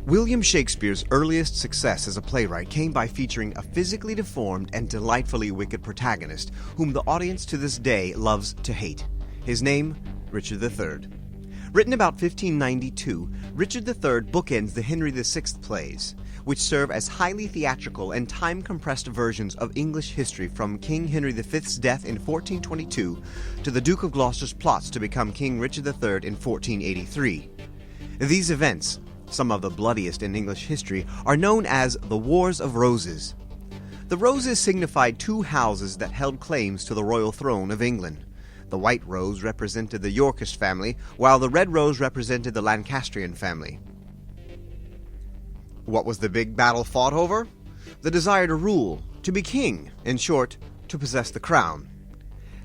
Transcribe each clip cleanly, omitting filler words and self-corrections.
William Shakespeare's earliest success as a playwright came by featuring a physically deformed and delightfully wicked protagonist whom the audience to this day loves to hate. His name, Richard III. Written about 1592, Richard III bookends the Henry VI plays, which serve as highly theatrical and time-compressed versions of English history from King Henry V's death in 1422 to the Duke of Gloucester's plots to become King Richard III in 1483. These events, some of the bloodiest in English history, are known as the Wars of Roses. The roses signified two houses that held claims to the royal throne of England. The white rose represented the Yorkist family, while the red rose represented the Lancastrian family. What was the big battle fought over? The desire to rule, to be king, in short, to possess the crown.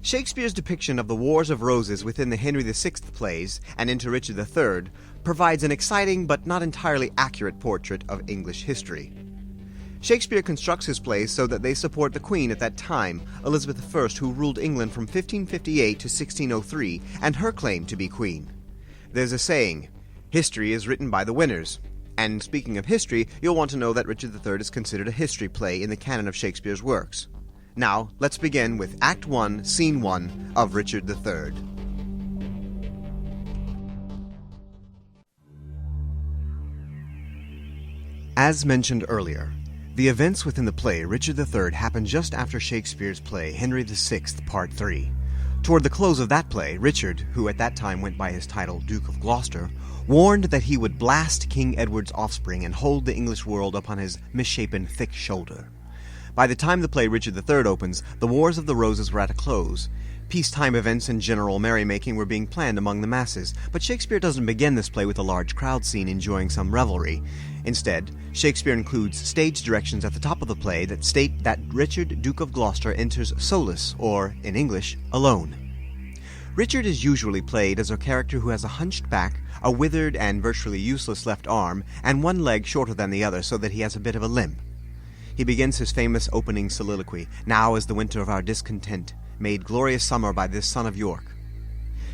Shakespeare's depiction of the Wars of Roses within the Henry VI plays and into Richard III provides an exciting but not entirely accurate portrait of English history. Shakespeare constructs his plays so that they support the Queen at that time, Elizabeth I, who ruled England from 1558 to 1603, and her claim to be queen. There's a saying, history is written by the winners. And speaking of history, you'll want to know that Richard III is considered a history play in the canon of Shakespeare's works. Now, let's begin with Act 1, Scene 1 of Richard III. As mentioned earlier, the events within the play Richard III happened just after Shakespeare's play Henry VI, Part 3. Toward the close of that play, Richard, who at that time went by his title Duke of Gloucester, warned that he would blast King Edward's offspring and hold the English world upon his misshapen thick shoulder. By the time the play Richard III opens, the Wars of the Roses were at a close. Peacetime events and general merrymaking were being planned among the masses, but Shakespeare doesn't begin this play with a large crowd scene enjoying some revelry. Instead, Shakespeare includes stage directions at the top of the play that state that Richard, Duke of Gloucester, enters solus, or, in English, alone. Richard is usually played as a character who has a hunched back, a withered and virtually useless left arm, and one leg shorter than the other so that he has a bit of a limp. He begins his famous opening soliloquy, "Now is the winter of our discontent, made glorious summer by this son of York."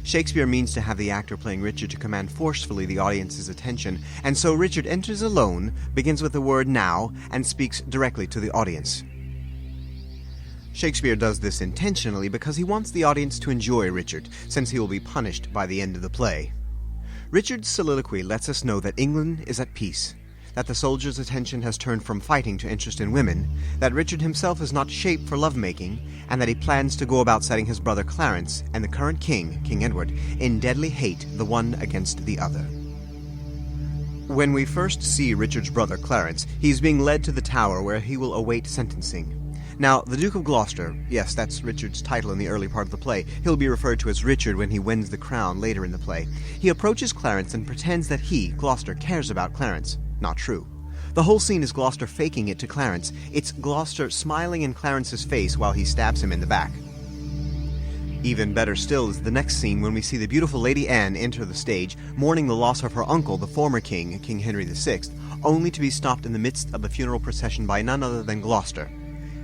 Shakespeare means to have the actor playing Richard to command forcefully the audience's attention, and so Richard enters alone, begins with the word now, and speaks directly to the audience. Shakespeare does this intentionally because he wants the audience to enjoy Richard, since he will be punished by the end of the play. Richard's soliloquy lets us know that England is at peace, that the soldiers' attention has turned from fighting to interest in women, that Richard himself is not shaped for lovemaking, and that he plans to go about setting his brother Clarence and the current king, King Edward, in deadly hate the one against the other. When we first see Richard's brother Clarence, he is being led to the Tower where he will await sentencing. Now, the Duke of Gloucester, yes, that's Richard's title in the early part of the play. He'll be referred to as Richard when he wins the crown later in the play. He approaches Clarence and pretends that he, Gloucester, cares about Clarence. Not true. The whole scene is Gloucester faking it to Clarence. It's Gloucester smiling in Clarence's face while he stabs him in the back. Even better still is the next scene when we see the beautiful Lady Anne enter the stage, mourning the loss of her uncle, the former king, King Henry VI, only to be stopped in the midst of the funeral procession by none other than Gloucester.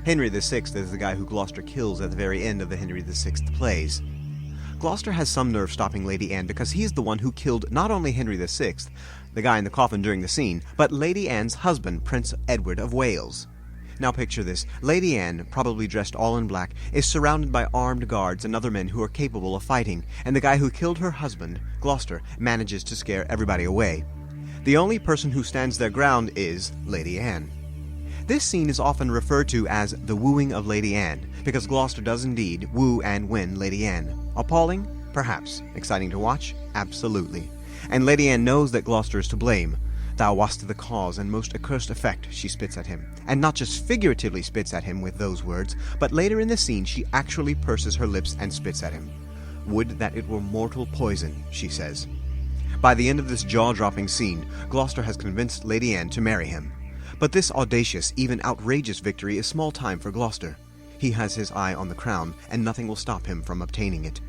Henry VI is the guy who Gloucester kills at the very end of the Henry VI plays. Gloucester has some nerve stopping Lady Anne because he's the one who killed not only Henry VI, the guy in the coffin during the scene, but Lady Anne's husband, Prince Edward of Wales. Now picture this. Lady Anne, probably dressed all in black, is surrounded by armed guards and other men who are capable of fighting, and the guy who killed her husband, Gloucester, manages to scare everybody away. The only person who stands their ground is Lady Anne. This scene is often referred to as the wooing of Lady Anne, because Gloucester does indeed woo and win Lady Anne. Appalling? Perhaps. Exciting to watch? Absolutely. And Lady Anne knows that Gloucester is to blame. "Thou wast the cause and most accursed effect," she spits at him. And not just figuratively spits at him with those words, but later in the scene she actually purses her lips and spits at him. "Would that it were mortal poison," she says. By the end of this jaw-dropping scene, Gloucester has convinced Lady Anne to marry him. But this audacious, even outrageous victory is small time for Gloucester. He has his eye on the crown, and nothing will stop him from obtaining it.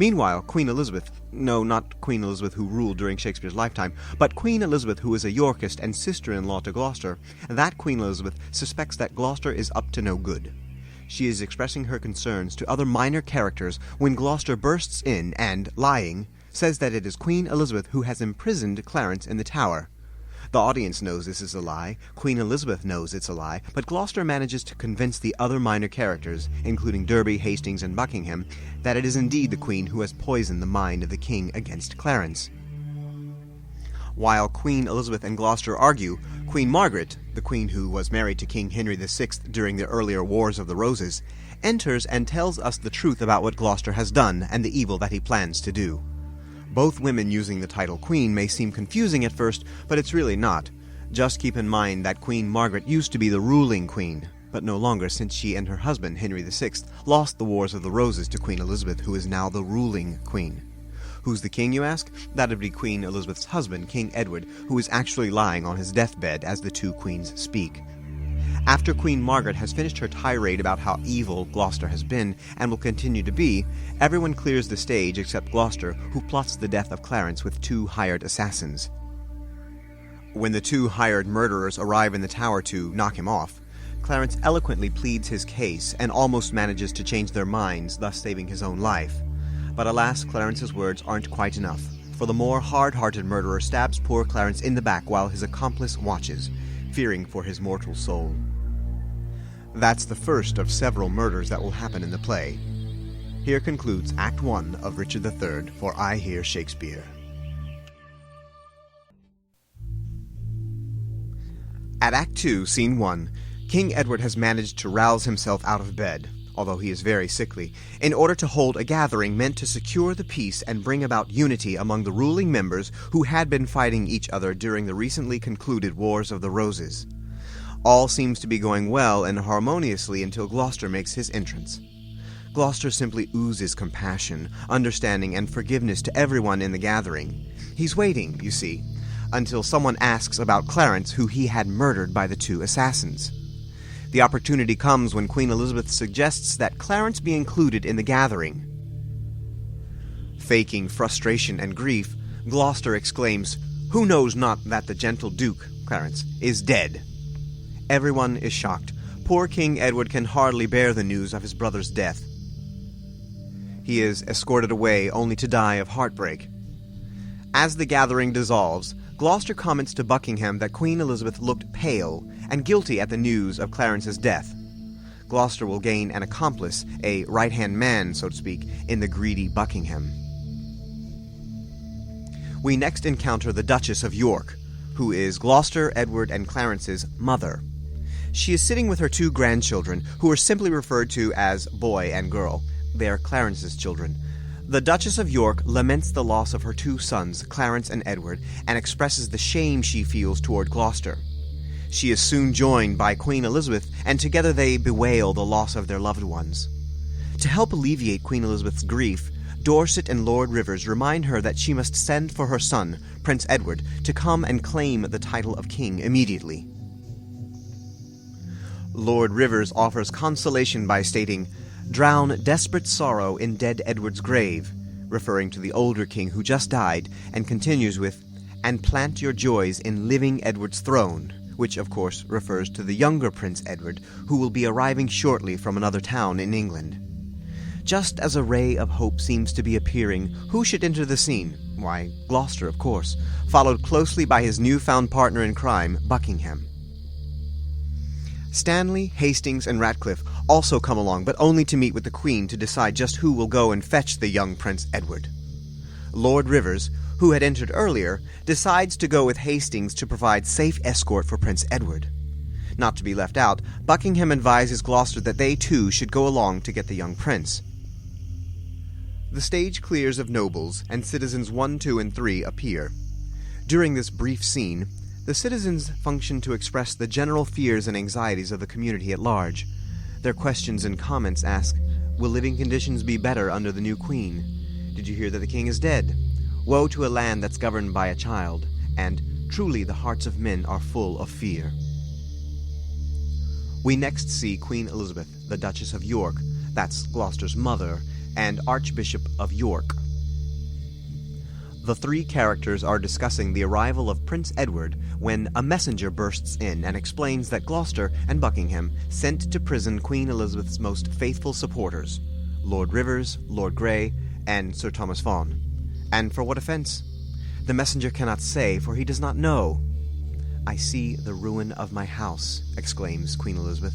Meanwhile, Queen Elizabeth, no, not Queen Elizabeth who ruled during Shakespeare's lifetime, but Queen Elizabeth who is a Yorkist and sister-in-law to Gloucester, that Queen Elizabeth suspects that Gloucester is up to no good. She is expressing her concerns to other minor characters when Gloucester bursts in and, lying, says that it is Queen Elizabeth who has imprisoned Clarence in the Tower. The audience knows this is a lie, Queen Elizabeth knows it's a lie, but Gloucester manages to convince the other minor characters, including Derby, Hastings, and Buckingham, that it is indeed the Queen who has poisoned the mind of the King against Clarence. While Queen Elizabeth and Gloucester argue, Queen Margaret, the Queen who was married to King Henry VI during the earlier Wars of the Roses, enters and tells us the truth about what Gloucester has done and the evil that he plans to do. Both women using the title Queen may seem confusing at first, but it's really not. Just keep in mind that Queen Margaret used to be the ruling queen, but no longer since she and her husband, Henry VI, lost the Wars of the Roses to Queen Elizabeth, who is now the ruling queen. Who's the king, you ask? That'd be Queen Elizabeth's husband, King Edward, who is actually lying on his deathbed as the two queens speak. After Queen Margaret has finished her tirade about how evil Gloucester has been and will continue to be, everyone clears the stage except Gloucester, who plots the death of Clarence with two hired assassins. When the two hired murderers arrive in the tower to knock him off, Clarence eloquently pleads his case and almost manages to change their minds, thus saving his own life. But alas, Clarence's words aren't quite enough, for the more hard-hearted murderer stabs poor Clarence in the back while his accomplice watches, fearing for his mortal soul. That's the first of several murders that will happen in the play. Here concludes Act 1 of Richard III for iHearShakespeare. At Act 2, Scene 1, King Edward has managed to rouse himself out of bed, although he is very sickly, in order to hold a gathering meant to secure the peace and bring about unity among the ruling members who had been fighting each other during the recently concluded Wars of the Roses. All seems to be going well and harmoniously until Gloucester makes his entrance. Gloucester simply oozes compassion, understanding, and forgiveness to everyone in the gathering. He's waiting, you see, until someone asks about Clarence, who he had murdered by the two assassins. The opportunity comes when Queen Elizabeth suggests that Clarence be included in the gathering. Faking frustration and grief, Gloucester exclaims, "Who knows not that the gentle Duke, Clarence, is dead?" Everyone is shocked. Poor King Edward can hardly bear the news of his brother's death. He is escorted away only to die of heartbreak. As the gathering dissolves, Gloucester comments to Buckingham that Queen Elizabeth looked pale and guilty at the news of Clarence's death. Gloucester will gain an accomplice, a right-hand man, so to speak, in the greedy Buckingham. We next encounter the Duchess of York, who is Gloucester, Edward, and Clarence's mother. She is sitting with her two grandchildren, who are simply referred to as boy and girl. They are Clarence's children. The Duchess of York laments the loss of her two sons, Clarence and Edward, and expresses the shame she feels toward Gloucester. She is soon joined by Queen Elizabeth, and together they bewail the loss of their loved ones. To help alleviate Queen Elizabeth's grief, Dorset and Lord Rivers remind her that she must send for her son, Prince Edward, to come and claim the title of king immediately. Lord Rivers offers consolation by stating, "Drown desperate sorrow in dead Edward's grave," referring to the older king who just died, and continues with, "and plant your joys in living Edward's throne," which of course refers to the younger Prince Edward, who will be arriving shortly from another town in England. Just as a ray of hope seems to be appearing, who should enter the scene? Why, Gloucester, of course, followed closely by his newfound partner in crime, Buckingham. Stanley, Hastings, and Ratcliffe also come along, but only to meet with the Queen to decide just who will go and fetch the young Prince Edward. Lord Rivers, who had entered earlier, decides to go with Hastings to provide safe escort for Prince Edward. Not to be left out, Buckingham advises Gloucester that they too should go along to get the young prince. The stage clears of nobles, and citizens 1, 2, and 3 appear. During this brief scene, the citizens function to express the general fears and anxieties of the community at large. Their questions and comments ask, "Will living conditions be better under the new queen? Did you hear that the king is dead? Woe to a land that's governed by a child," and "Truly the hearts of men are full of fear." We next see Queen Elizabeth, the Duchess of York, that's Gloucester's mother, and Archbishop of York. The three characters are discussing the arrival of Prince Edward when a messenger bursts in and explains that Gloucester and Buckingham sent to prison Queen Elizabeth's most faithful supporters, Lord Rivers, Lord Grey, and Sir Thomas Vaughan. And for what offense? The messenger cannot say, for he does not know. "I see the ruin of my house," exclaims Queen Elizabeth.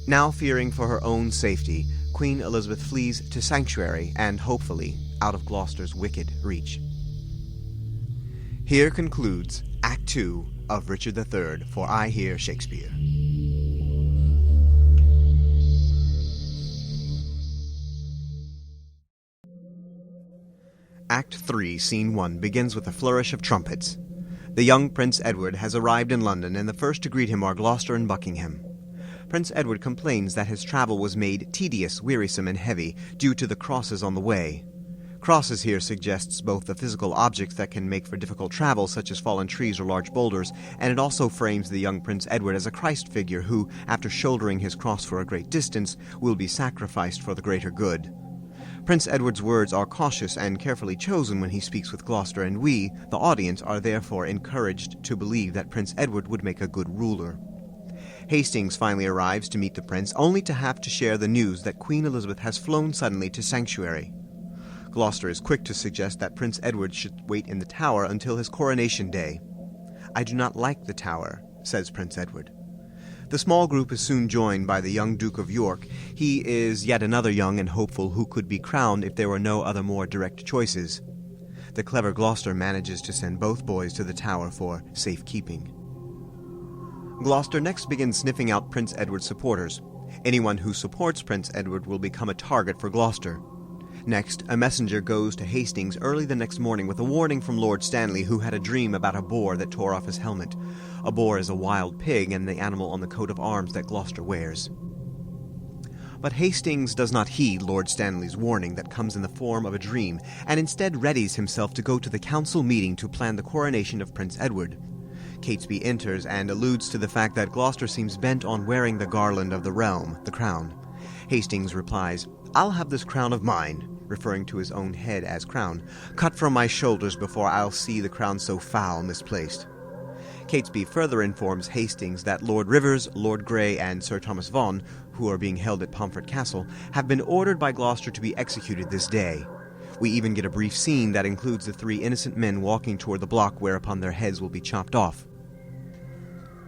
Now fearing for her own safety, Queen Elizabeth flees to sanctuary and, hopefully, out of Gloucester's wicked reach. Here concludes Act 2 of Richard III for I Hear Shakespeare. Act 3, Scene 1 begins with a flourish of trumpets. The young Prince Edward has arrived in London, and the first to greet him are Gloucester and Buckingham. Prince Edward complains that his travel was made tedious, wearisome, and heavy due to the crosses on the way. Crosses here suggests both the physical objects that can make for difficult travel, such as fallen trees or large boulders, and it also frames the young Prince Edward as a Christ figure who, after shouldering his cross for a great distance, will be sacrificed for the greater good. Prince Edward's words are cautious and carefully chosen when he speaks with Gloucester, and we, the audience, are therefore encouraged to believe that Prince Edward would make a good ruler. Hastings finally arrives to meet the prince, only to have to share the news that Queen Elizabeth has flown suddenly to sanctuary. Gloucester is quick to suggest that Prince Edward should wait in the Tower until his coronation day. "I do not like the Tower," says Prince Edward. The small group is soon joined by the young Duke of York. He is yet another young and hopeful who could be crowned if there were no other more direct choices. The clever Gloucester manages to send both boys to the Tower for safekeeping. Gloucester next begins sniffing out Prince Edward's supporters. Anyone who supports Prince Edward will become a target for Gloucester. Next, a messenger goes to Hastings early the next morning with a warning from Lord Stanley, who had a dream about a boar that tore off his helmet. A boar is a wild pig and the animal on the coat of arms that Gloucester wears. But Hastings does not heed Lord Stanley's warning that comes in the form of a dream, and instead readies himself to go to the council meeting to plan the coronation of Prince Edward. Catesby enters and alludes to the fact that Gloucester seems bent on wearing the garland of the realm, the crown. Hastings replies, "I'll have this crown of mine," referring to his own head as crown, "cut from my shoulders before I'll see the crown so foul misplaced." Catesby further informs Hastings that Lord Rivers, Lord Grey, and Sir Thomas Vaughan, who are being held at Pomfret Castle, have been ordered by Gloucester to be executed this day. We even get a brief scene that includes the three innocent men walking toward the block whereupon their heads will be chopped off.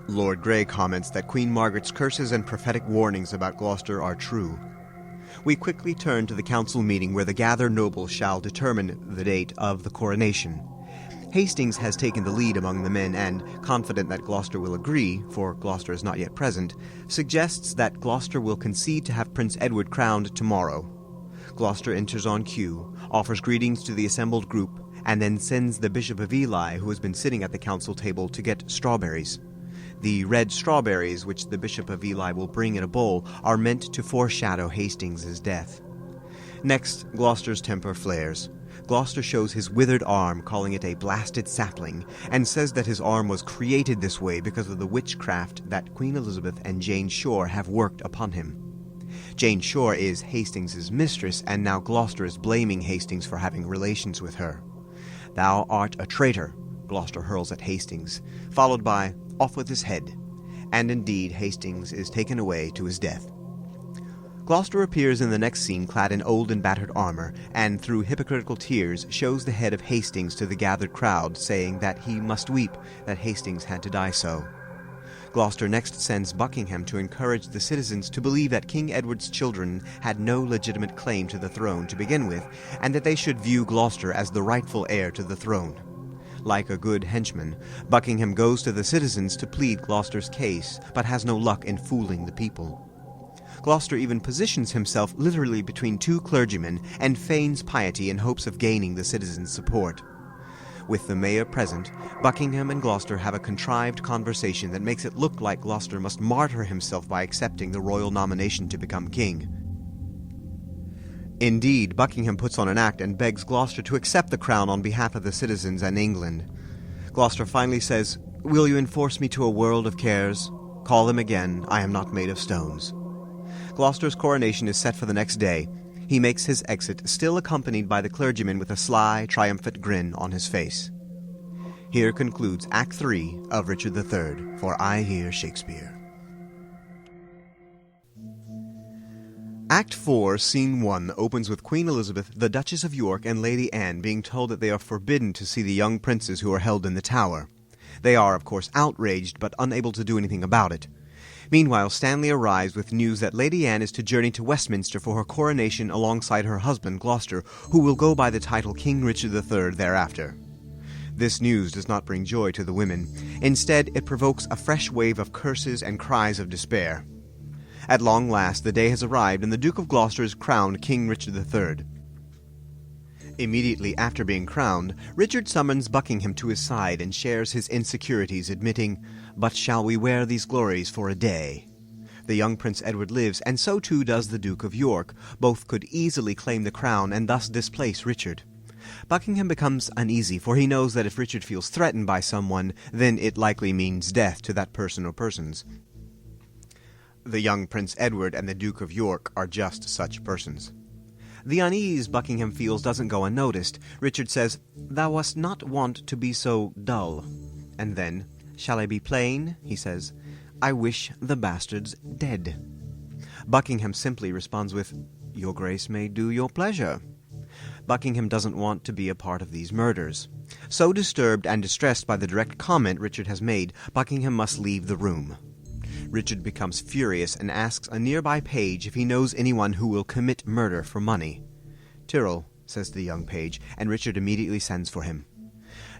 Lord Grey comments that Queen Margaret's curses and prophetic warnings about Gloucester are true. We quickly turn to the council meeting where the gathered nobles shall determine the date of the coronation. Hastings has taken the lead among the men and, confident that Gloucester will agree, for Gloucester is not yet present, suggests that Gloucester will concede to have Prince Edward crowned tomorrow. Gloucester enters on cue, offers greetings to the assembled group, and then sends the Bishop of Ely, who has been sitting at the council table, to get strawberries. The red strawberries, which the Bishop of Ely will bring in a bowl, are meant to foreshadow Hastings' death. Next, Gloucester's temper flares. Gloucester shows his withered arm, calling it a blasted sapling, and says that his arm was created this way because of the witchcraft that Queen Elizabeth and Jane Shore have worked upon him. Jane Shore is Hastings' mistress, and now Gloucester is blaming Hastings for having relations with her. "Thou art a traitor," Gloucester hurls at Hastings, followed by, "Off with his head," and indeed Hastings is taken away to his death. Gloucester appears in the next scene clad in old and battered armor, and through hypocritical tears shows the head of Hastings to the gathered crowd, saying that he must weep that Hastings had to die so. Gloucester next sends Buckingham to encourage the citizens to believe that King Edward's children had no legitimate claim to the throne to begin with, and that they should view Gloucester as the rightful heir to the throne. Like a good henchman, Buckingham goes to the citizens to plead Gloucester's case, but has no luck in fooling the people. Gloucester even positions himself literally between two clergymen and feigns piety in hopes of gaining the citizens' support. With the mayor present, Buckingham and Gloucester have a contrived conversation that makes it look like Gloucester must martyr himself by accepting the royal nomination to become king. Indeed, Buckingham puts on an act and begs Gloucester to accept the crown on behalf of the citizens and England. Gloucester finally says, "Will you enforce me to a world of cares? Call them again, I am not made of stones." Gloucester's coronation is set for the next day. He makes his exit, still accompanied by the clergyman with a sly, triumphant grin on his face. Here concludes Act 3 of Richard III for I Hear Shakespeare. Act 4, Scene 1 opens with Queen Elizabeth, the Duchess of York, and Lady Anne being told that they are forbidden to see the young princes who are held in the Tower. They are, of course, outraged, but unable to do anything about it. Meanwhile, Stanley arrives with news that Lady Anne is to journey to Westminster for her coronation alongside her husband, Gloucester, who will go by the title King Richard III thereafter. This news does not bring joy to the women. Instead, it provokes a fresh wave of curses and cries of despair. At long last, the day has arrived, and the Duke of Gloucester is crowned King Richard III. Immediately after being crowned, Richard summons Buckingham to his side and shares his insecurities, admitting, "But shall we wear these glories for a day?" The young Prince Edward lives, and so too does the Duke of York. Both could easily claim the crown and thus displace Richard. Buckingham becomes uneasy, for he knows that if Richard feels threatened by someone, then it likely means death to that person or persons. The young Prince Edward and the Duke of York are just such persons. The unease Buckingham feels doesn't go unnoticed. Richard says, "Thou wast not wont to be so dull." And then, "Shall I be plain?" he says. "I wish the bastards dead." Buckingham simply responds with, "Your Grace may do your pleasure." Buckingham doesn't want to be a part of these murders. So disturbed and distressed by the direct comment Richard has made, Buckingham must leave the room. Richard becomes furious and asks a nearby page if he knows anyone who will commit murder for money. "Tyrrell," says the young page, and Richard immediately sends for him.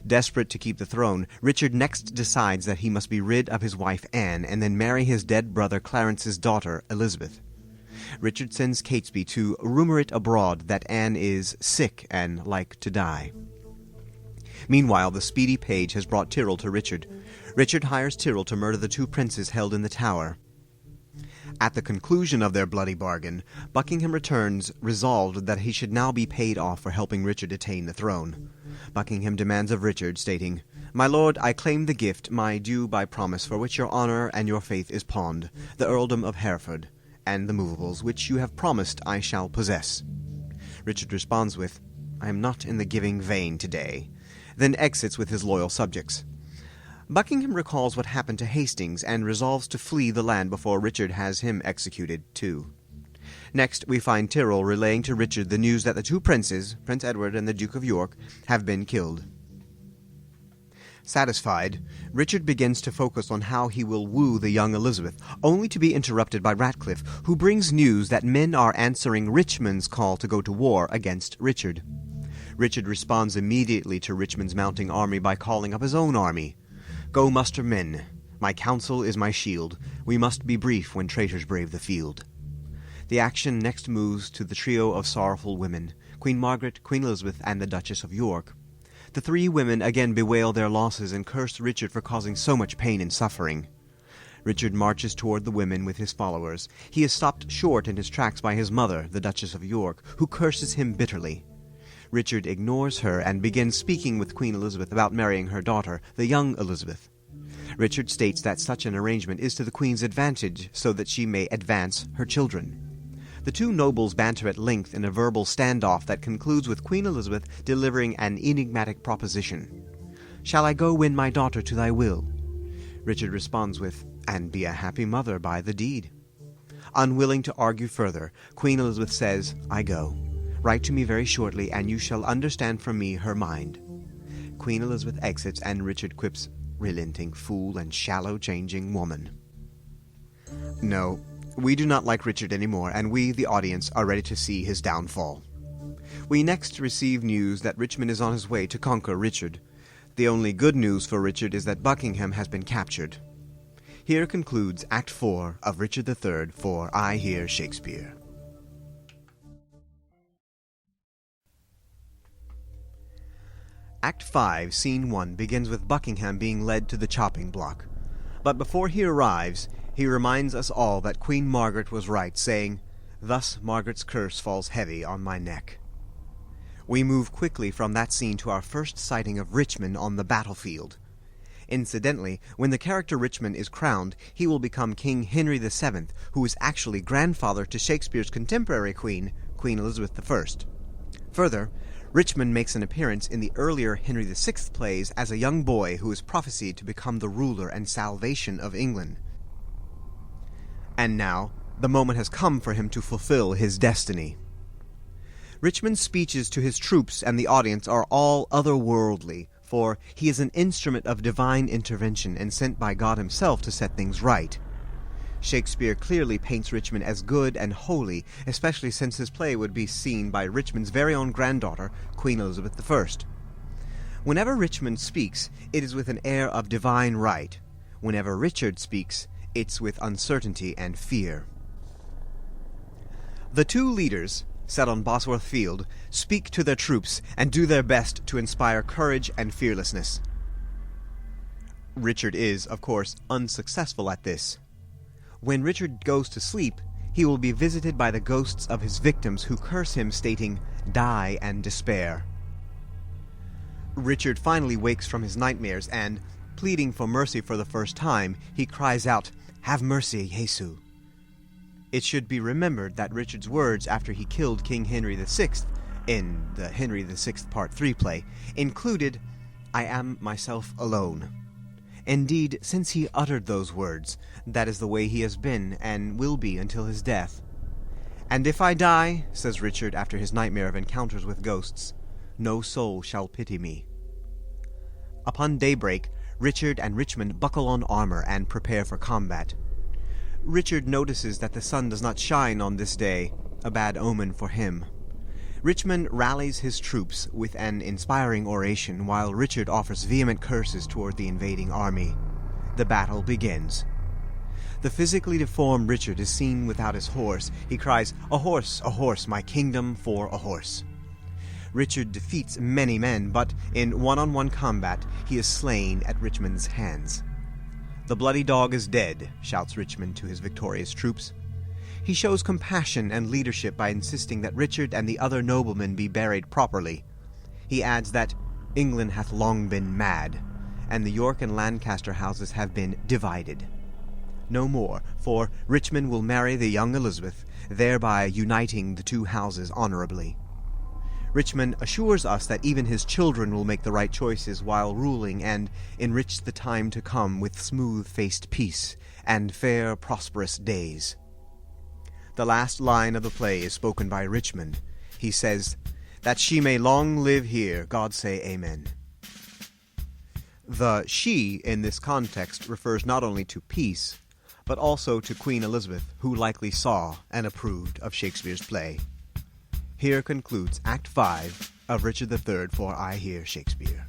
Desperate to keep the throne, Richard next decides that he must be rid of his wife Anne and then marry his dead brother Clarence's daughter Elizabeth. Richard sends Catesby to rumor it abroad that Anne is sick and like to die. Meanwhile, the speedy page has brought Tyrrell to Richard. Richard hires Tyrrell to murder the two princes held in the Tower. At the conclusion of their bloody bargain, Buckingham returns, resolved that he should now be paid off for helping Richard attain the throne. Buckingham demands of Richard, stating, "My lord, I claim the gift, my due by promise, for which your honour and your faith is pawned, the earldom of Hereford, and the movables, which you have promised I shall possess." Richard responds with, "I am not in the giving vein today," then exits with his loyal subjects. Buckingham recalls what happened to Hastings and resolves to flee the land before Richard has him executed, too. Next, we find Tyrrell relaying to Richard the news that the two princes, Prince Edward and the Duke of York, have been killed. Satisfied, Richard begins to focus on how he will woo the young Elizabeth, only to be interrupted by Ratcliffe, who brings news that men are answering Richmond's call to go to war against Richard. Richard responds immediately to Richmond's mounting army by calling up his own army. "Go muster men. My counsel is my shield. We must be brief when traitors brave the field." The action next moves to the trio of sorrowful women, Queen Margaret, Queen Elizabeth, and the Duchess of York. The three women again bewail their losses and curse Richard for causing so much pain and suffering. Richard marches toward the women with his followers. He is stopped short in his tracks by his mother, the Duchess of York, who curses him bitterly. Richard ignores her and begins speaking with Queen Elizabeth about marrying her daughter, the young Elizabeth. Richard states that such an arrangement is to the Queen's advantage, so that she may advance her children. The two nobles banter at length in a verbal standoff that concludes with Queen Elizabeth delivering an enigmatic proposition. "Shall I go win my daughter to thy will?" Richard responds with, "And be a happy mother by the deed." Unwilling to argue further, Queen Elizabeth says, "I go. Write to me very shortly, and you shall understand from me her mind." Queen Elizabeth exits, and Richard quips, "Relenting fool and shallow-changing woman." No, we do not like Richard anymore, and we, the audience, are ready to see his downfall. We next receive news that Richmond is on his way to conquer Richard. The only good news for Richard is that Buckingham has been captured. Here concludes Act 4 of Richard III for I Hear Shakespeare. Act 5, Scene 1 begins with Buckingham being led to the chopping block. But before he arrives, he reminds us all that Queen Margaret was right, saying, "Thus Margaret's curse falls heavy on my neck." We move quickly from that scene to our first sighting of Richmond on the battlefield. Incidentally, when the character Richmond is crowned, he will become King Henry VII, who is actually grandfather to Shakespeare's contemporary queen, Queen Elizabeth I. Further, Richmond makes an appearance in the earlier Henry VI plays as a young boy who is prophesied to become the ruler and salvation of England. And now, the moment has come for him to fulfill his destiny. Richmond's speeches to his troops and the audience are all otherworldly, for he is an instrument of divine intervention and sent by God himself to set things right. Shakespeare clearly paints Richmond as good and holy, especially since his play would be seen by Richmond's very own granddaughter, Queen Elizabeth I. Whenever Richmond speaks, it is with an air of divine right. Whenever Richard speaks, it's with uncertainty and fear. The two leaders, set on Bosworth Field, speak to their troops and do their best to inspire courage and fearlessness. Richard is, of course, unsuccessful at this. When Richard goes to sleep, he will be visited by the ghosts of his victims who curse him, stating, "Die and despair." Richard finally wakes from his nightmares and, pleading for mercy for the first time, he cries out, "Have mercy, Jesu." It should be remembered that Richard's words after he killed King Henry VI in the Henry VI Part 3 play included, "I am myself alone." Indeed, since he uttered those words, that is the way he has been and will be until his death. "And if I die," says Richard after his nightmare of encounters with ghosts, "no soul shall pity me." Upon daybreak, Richard and Richmond buckle on armor and prepare for combat. Richard notices that the sun does not shine on this day, a bad omen for him. Richmond rallies his troops with an inspiring oration, while Richard offers vehement curses toward the invading army. The battle begins. The physically deformed Richard is seen without his horse. He cries, a horse, my kingdom for a horse." Richard defeats many men, but in one-on-one combat he is slain at Richmond's hands. "The bloody dog is dead," shouts Richmond to his victorious troops. He shows compassion and leadership by insisting that Richard and the other noblemen be buried properly. He adds that England hath long been mad, and the York and Lancaster houses have been divided. No more, for Richmond will marry the young Elizabeth, thereby uniting the two houses honorably. Richmond assures us that even his children will make the right choices while ruling and enrich the time to come with smooth-faced peace and fair, prosperous days. The last line of the play is spoken by Richmond. He says, "That she may long live here, God say amen." The she in this context refers not only to peace, but also to Queen Elizabeth, who likely saw and approved of Shakespeare's play. Here concludes Act 5 of Richard III for I Hear Shakespeare.